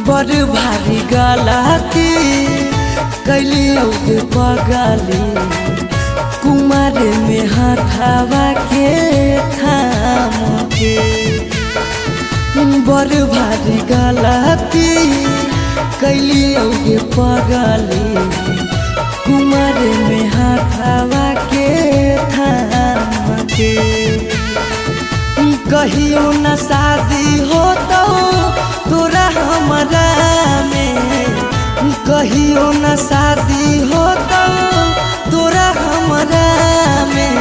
बड़ भारी गलती कैलियो के पगली कुमार में हाथावा के थाम के बड़ भारी गलती कैलियो के पगली कुमार में हाथावा के थाम के कहियो न शादी हो तो तोरा हमरा में कहियो न शादी हो तो तोरा हमरा में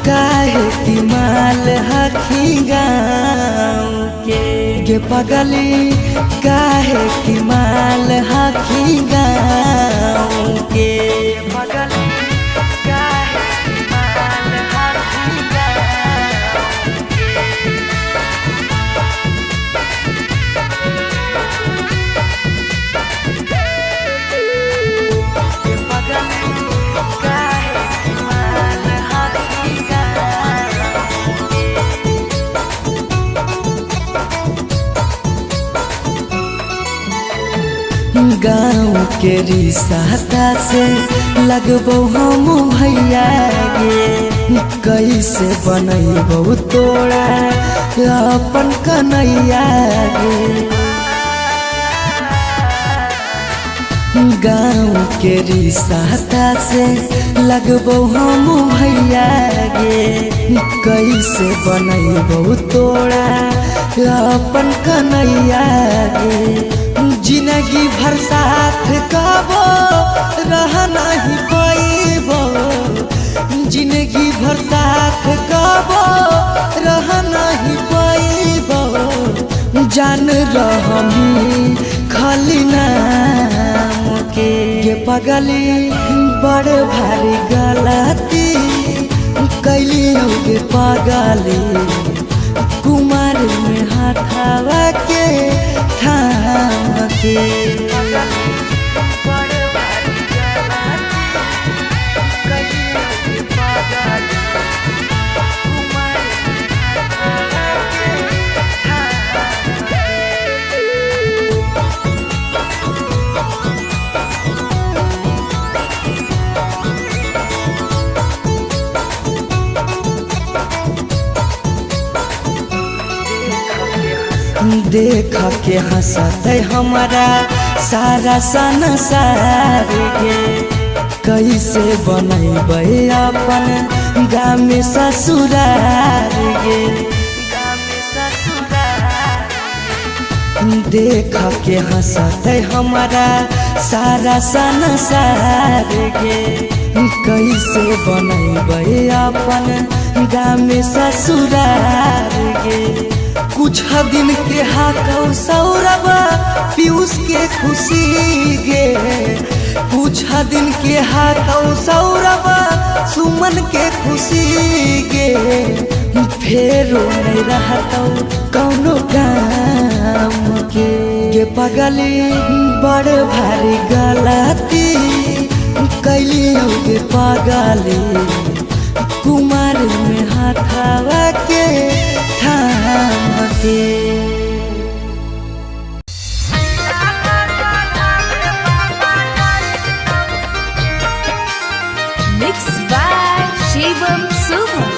काहे की माल हखी गाँव के पगली काहे की माल हखी गाँव के पगली गाँव के रिश्ता से लगबो हम भैया गे कैसे बनैबो तोरा अपन कन्हैया गे गाँव के रिश्ता से लगबो हम भैया गे कैसे बनैबो तोरा अपन कन्हैया गे जिंदगी भर साथ कबो रह नहीं पाइबो जिंदगी भर साथ कबो रह नहीं पाइबो जान रहमी खाली नाम के पगली बड़ भारी गलती कैलियो के पगली कुमार में हाथावा के थाम के देख के हंसते हमारा सारा संसार गे कैसे बनैबे अपन गाँव में ससुरार गे देख के हंसते हमारा सारा संसार गे कैसे बनैबे अपन गाँव में ससुरार गे कुछ दिन के हाथों सौरभ पीयूष के खुशी गे कुछ दिन के हाथों सौरभ सुमन के खुशी गे फेरो नहीं रहता कौनो काम के पगली बड़ भारी गलती कैलियो के पगली कुमार में हाथावा के थाम के मिक्स बाय शिवम शुभम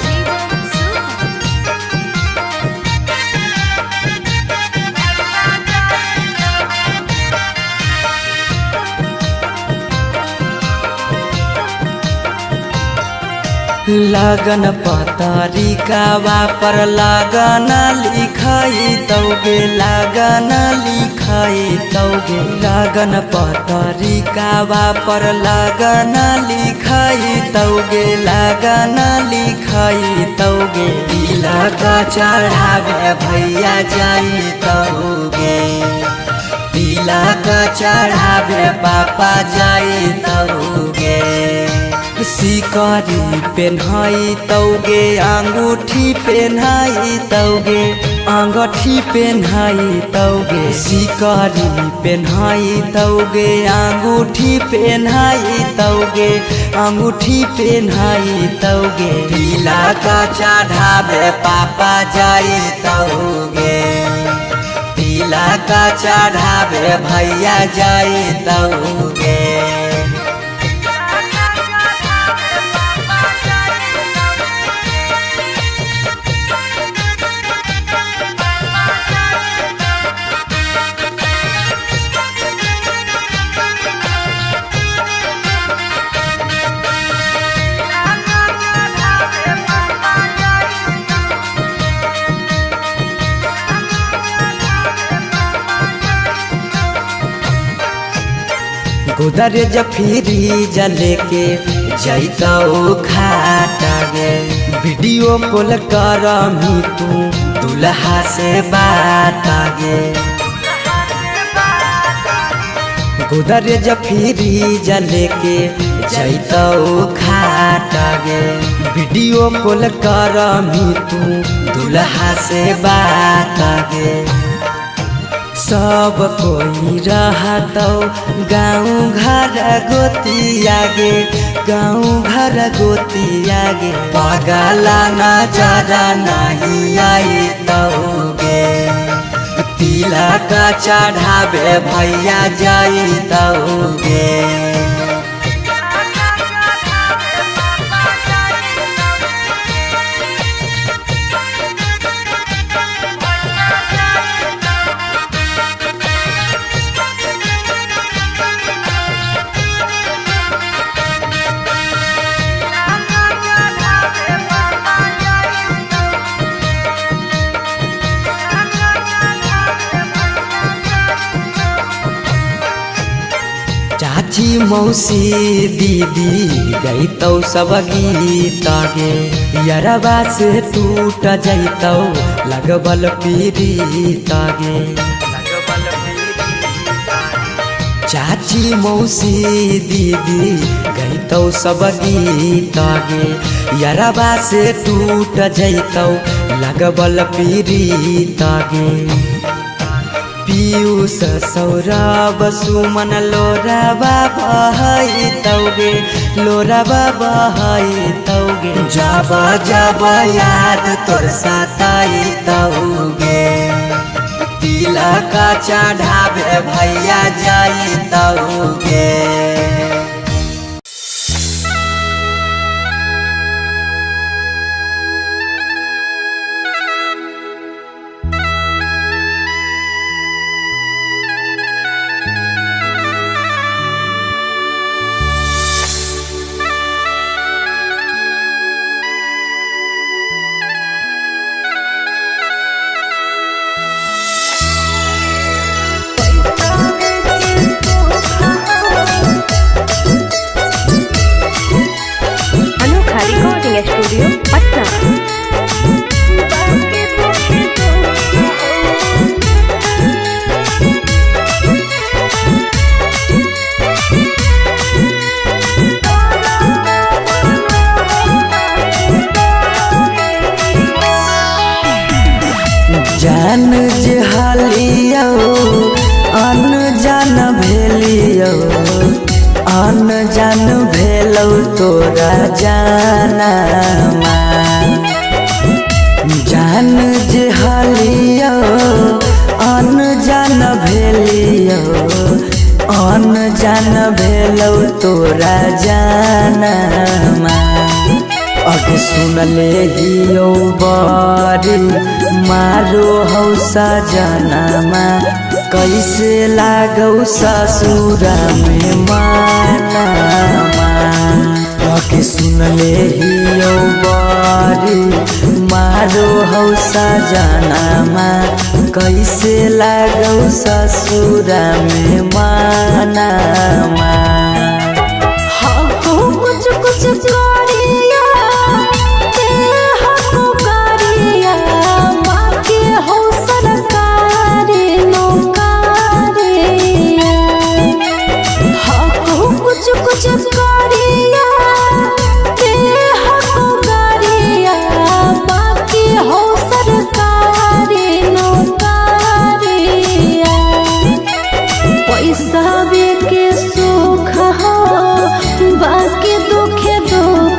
लगन पतरिकावा पर लगन लिखाई तौगे लगन लिखाई तौगे लगन पतरिकावा पर लगन लिखाई तौगे लगन लिखाई तौगे तिलक चढ़ावे भैया जाई तौगे तिलक चढ़ावे पापा जाई तौगे सिकरी पेन्हाई तौगे अंगूठी पेन्हाई तौगे अंगूठी पेन्हाई तौगे सिकरी पेन्हाई तौगे अंगूठी पेन्हाई तौगे अंगूठी पेन्हाई तौगे तिलक चढ़ावे पापा जाई तौगे तिलक का चढ़ावे भैया जैतौगे। गोदरेज फ्रिज लेके जैतौ खाटा गे। वीडियो कॉल करमी तू दुल्हा से बात गे। गोदरेज फ्रिज लेके जैतौ खाटा गे। वीडियो कॉल करमी तू दुल्हा से बात गे। सब कोई रहतौ गाँव घर गोतिया गे। गाँव घर गोतिया गे। पगला नजर नहीं आइतौगे। तिलक चढ़ावे भैया जैतौगे। चाची मौसी दीदी गैतौ सब गीत गे। यरबा से टूट जैतौ लगबल पीड़ित गे। चाची मौसी दीदी गैतौ सब गीत गे। यरबा से टूट जैतौ लगबल पीड़ित गे। पीयूष सौरभ सुमन लोरबा बहैतौगे। लोरबा बहैतौगे। जब जब याद तोर सताइतौगे। तिलक चढ़ावे भैया जैतौगे। स्टूडियो पटना। जान जे हालियो अनजान भेलियो। अनजान भेलौ तोरा जानमा। जान जे हालियो अनजान भेलियो। अनजान भेलौ तोरा जानमा। अगे सुनले हियो बड़ी मारो हौ सजनमा। कैसे लागौ ससुरा में मानमा। अगे सुनले हियो बड़ी मारो हौ सजनमा। कैसे लागौ ससुरा में मानमा। कुछ कुछ करिया ते हको करिया। बाकी हो सरकारी नौकरिया। हको कुछ कुछ करिया ते हको करिया। बाकी हो सरकारी नौकरिया। पैसा के सुख हो बाकी दुखे दुख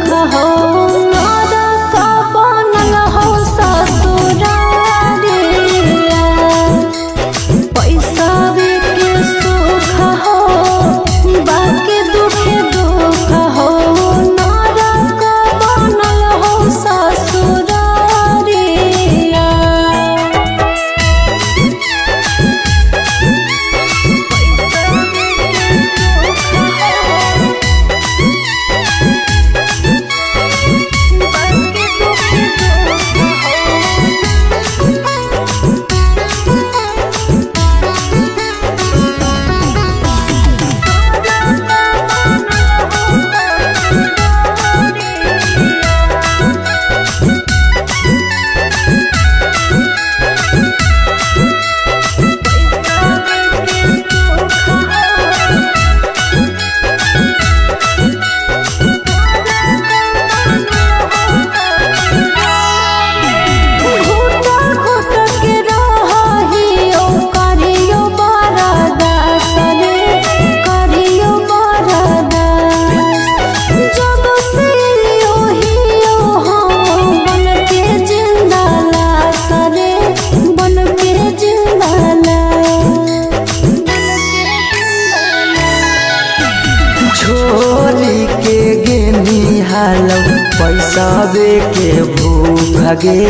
पैसावे के भूख गे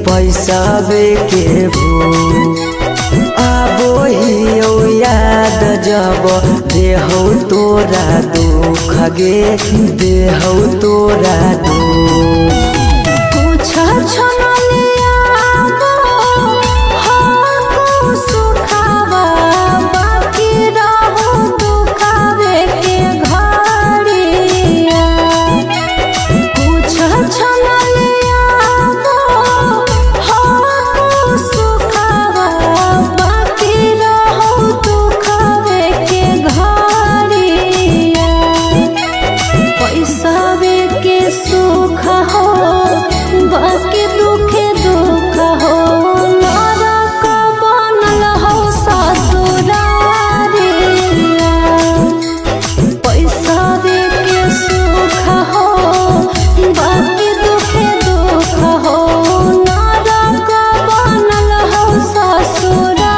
पैसावे के भूख आबो ही याद जब देहौ तोरा दुख गे देहौ तोरा दुख कुछ छनलिया हो सुखावा बाकी रहो दुखावे के घड़िया कुछ छनलिया हो सुखावा बाकी रहो दुखावे के घड़िया पैसावे के सुख हो बाकी दुखे दुख हो नरक बनल हो ससुरारिया पैसावे के सुख हो बाकी दुखे दुख हो नरक बनल हो ससुरारिया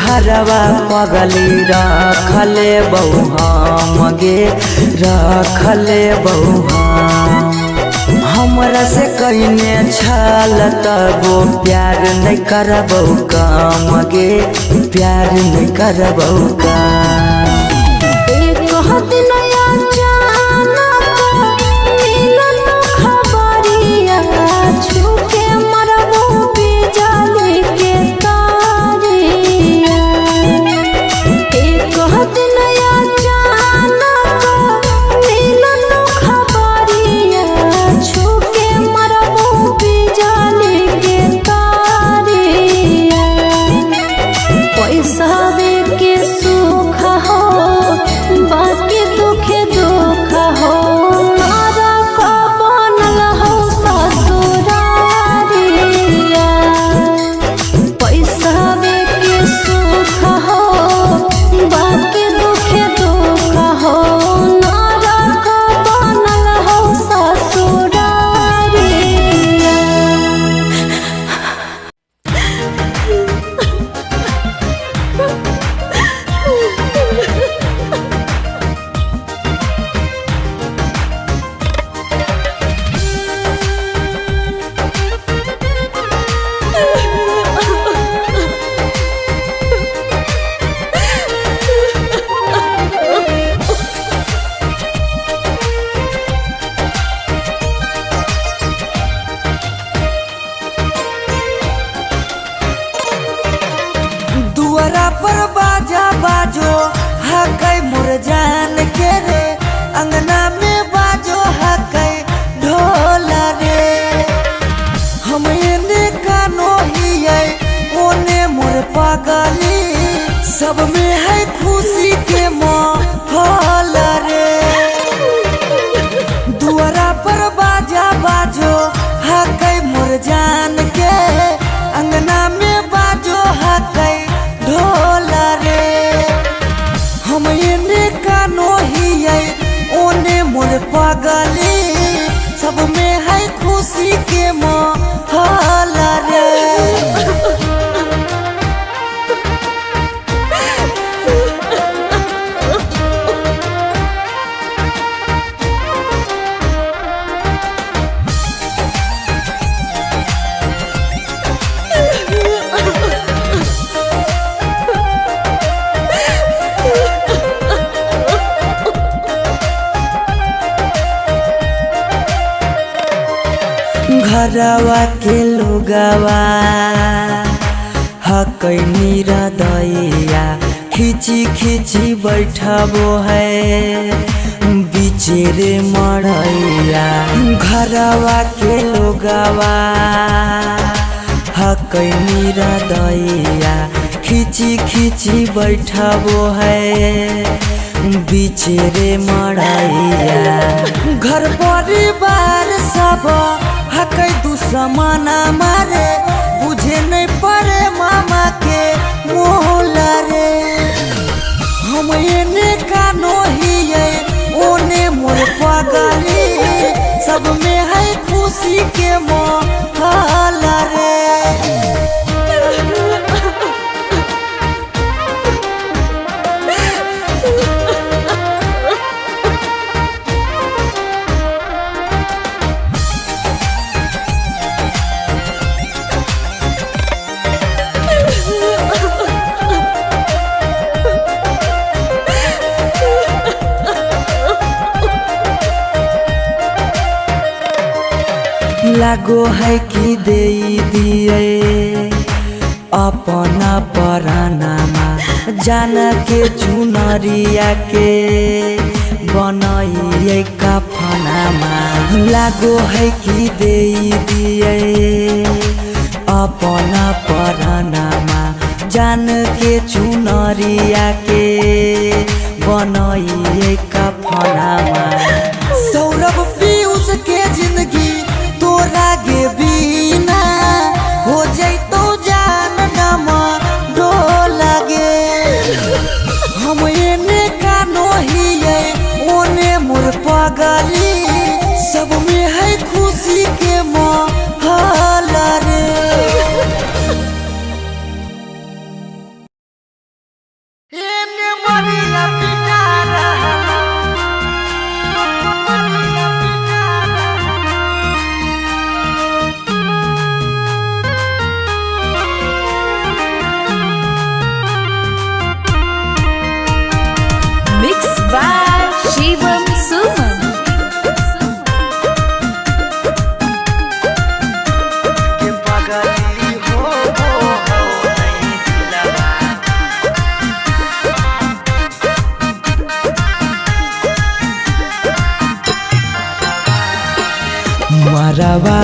हरवा पगली रखले बहु हम गे रखले बहु हमरा से कहीने छल तबो प्यार नहीं करबौ काम गे प्यार नहीं करबौ काम एक दिन अचानक मिलल खबरिया छूके मरबो बिजली के तारिया एक दिन अचानक मिलल खबरिया छूके मरबो बिजली के तारिया पैसावे के सुख हो बाकी दुखे दुख हो नरक बनल हो ससुरारिया पैसावे के सुख हो बाकी दुखे दुख हो नरक बनल हो ससुरारिया दुआरा पर बाजा बाजो हकै मोर जान के रे अंगना में बाजो हकै ढोल रे हम एने कानो हियै ओने मोर पागली सब में है खुशी के माहौल रे दुआरा पर बाजा बाजो हकै मोर जान के अंगना में बाजो हकै ढोल रे हम एने कानो हियै ओने मोर पागली सब में है खुशी के माहौल रे घरवा के लोगवा हकैनी हृदया खिची खिची बैठबो है बिचेरे मड़ैया। घरवा के लोगवा हकैनी हृदया खिची खिची बैठबो है बिचेरे मड़ैया। घर परिवार सब हकै दुश्मन मारे बुझे नहीं पड़े मामा के मोहल रे। हम एने कानो हिये ओने मोर पगली सब में है खुशी के मोहल रे। लागो है कि दे दिए अपना परानामा जान के चुनरिया के बनाइए कफनामा। लागो है कि दे दिए अपना परानामा जान के चुनरिया के बनाइए कफनामा। सौरभ पीयूष के जिंदगी तोरा गे बिना हो जैतो जान नमा डोला गे। हम एने कानो हिये ओने मोर पगली सब में है खुशी के माहौल रे। एने मरिया पिटारा शिवम सुमन। मरवा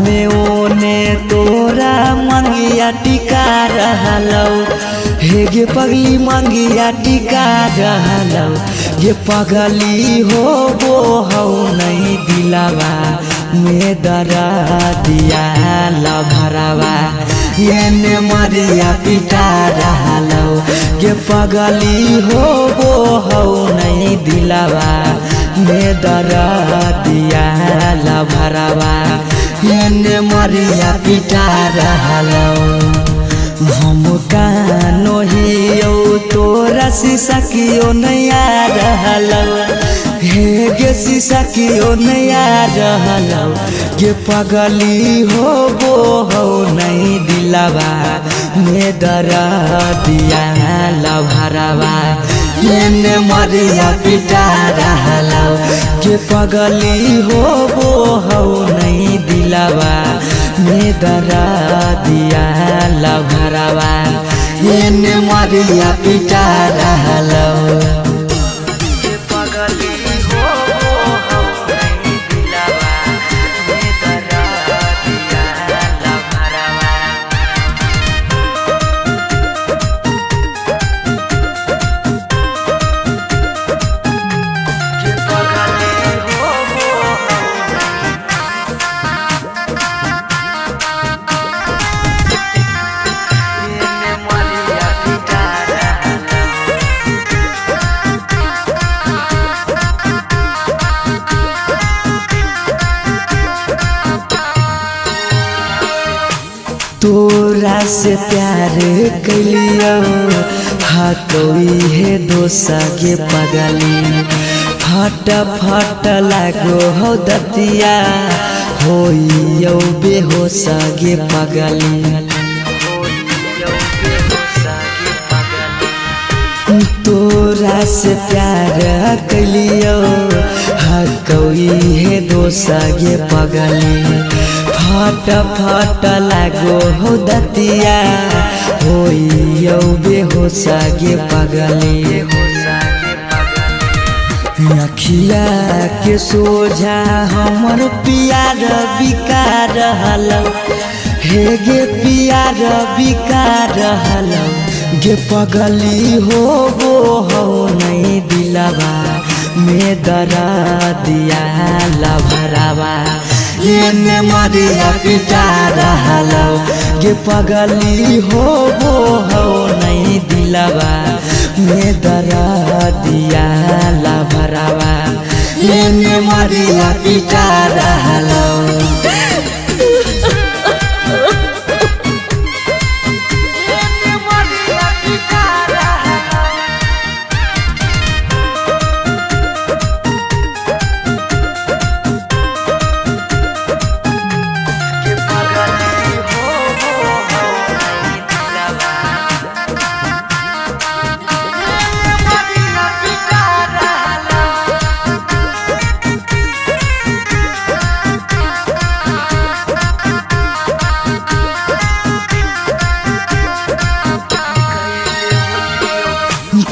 में ओने तोरा मंगिया टिका रहलौ हे गे पगली मंगिया टिका रहलौ। ये पगली हो वो हौ नहीं दिलावा में दरा दिया लभरावा। एने मरिया पिटा रहलौ ये पगली हो वो हौ नहीं दिलावा में दरा दिया लभरावा। एने मरिया पिटा रहलौ हम कानो हियो तोरा शीशा कियो नया रहलौ हे गे शीशा कियो नया रहलौ। ये पगली हो वो हो नहीं दिलावा में दरा दिया लभरावा। एने मरिया पिटा रहलौ ये पगली हो वो हो नहीं दिलावा में दरा दिया लभरावा। एने मरिया पिटा रहलौ तोरा से प्यार कलियो हतोई है दोसा के पगली फट फट लागो हो दतिया होइयो बेहोश गे पगली। तोरा से प्यार कलियो कोई है दोसा गे पगली फट फट लागो हो दतिया होइयो बेहोसा गे पगली अखिया के सोझा हमर प्यार बिकार रहलो हे गे प्यार बिकार रहलो गे पगली हो नहीं दिलवा में दरा दिया लभरावा ये मरिया पिटा रहलो गे पगली हो नहीं दिलवा में दरा दिया लभरावा ये मरिया पिटा रहलो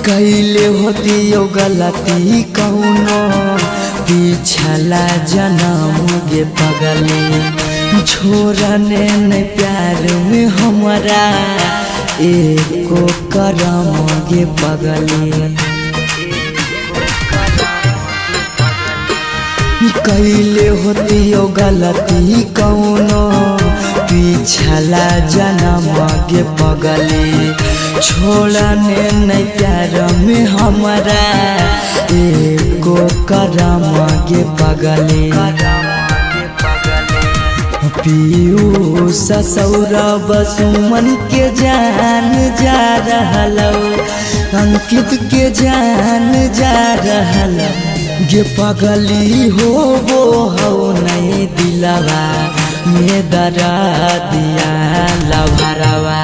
कैले होती यो गलती कौनो पिछला जन्म गे पगली छोड़ने न प्यार में हमारा एको करम गे पगली कैले होती यो गलती कौनो पिछला जन्म गे पगली छोड़ने नहीं प्यार में हमारा एको करम गे पगली पीयूष सौरभ सुमन के जान जा रहलो अंकित के जान जा रहलो गे पगली हो नहीं दिलवा में दरा दिया लभरावा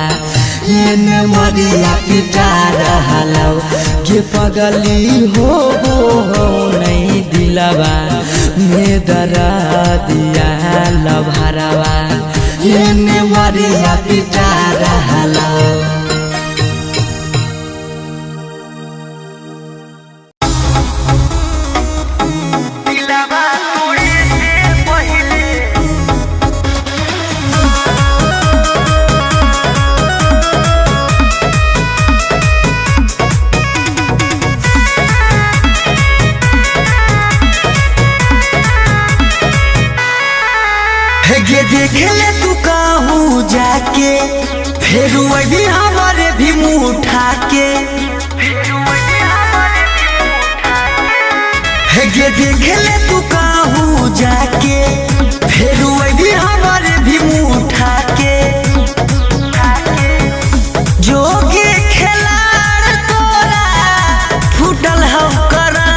ये मरिया पिटा रहलो गे पगली हो नहीं दिलवा में दरा दिया लभरावा ये मरिया पिटा रहलो गे देख ले तू कहूँ जाके फिर वही हमारे भी मुँह उठा के गे देख ले तू कहूँ जाके फिर वही हमारे भी मुँह उठा के जो गे खिलाड़ तोरा फूटल हम करा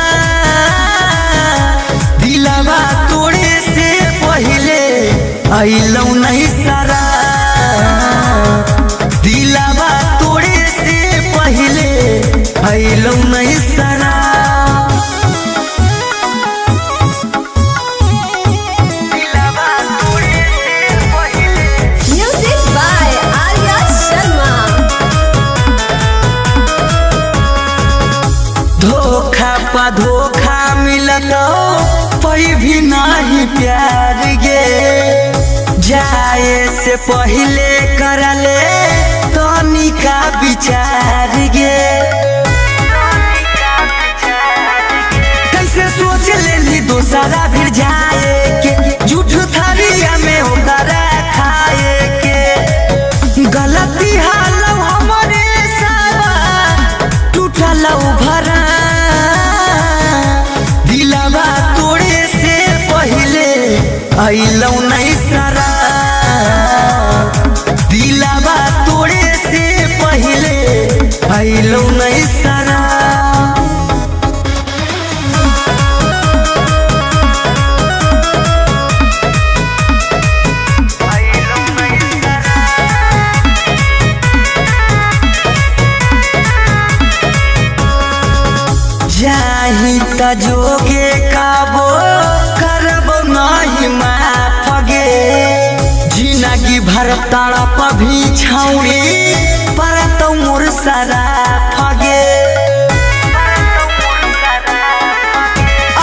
दिलवा तोड़े से पहले आइलौ नहीं सारा दिलवा तोड़े से पहले आइलौ नहीं सारा दिलवा तोड़े से पहले म्यूजिक बाय आर्या शर्मा धोखा पा धोखा मिलतो कोई भी नहीं प्यार गे जाए से पहले करले तनी का विचार गे कैसे सोच लेली दोसरा फिर जाए के झूठ थरिया में होकर खाए के गलती हाल हमारे सावा टूटल भरा दिलवा तोड़े से पहले आइलौ नहीं सारा दिलवा तोड़े से पहले आइलौ नहीं सारा के काबो करबो नहीं माफ गे जिंदगी भर तड़प भी छौड़ी पर तो मोर सारा फगे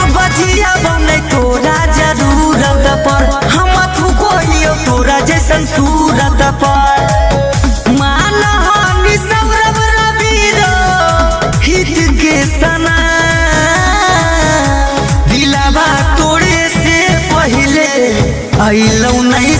अब जिया बने तोरा जरूरत पर हम थुकोइयो तोरा जैसन सूरत पर मान हानि सौरभ रवीरो हित के सना दिलावा तोड़े से पहले आइलौ नहीं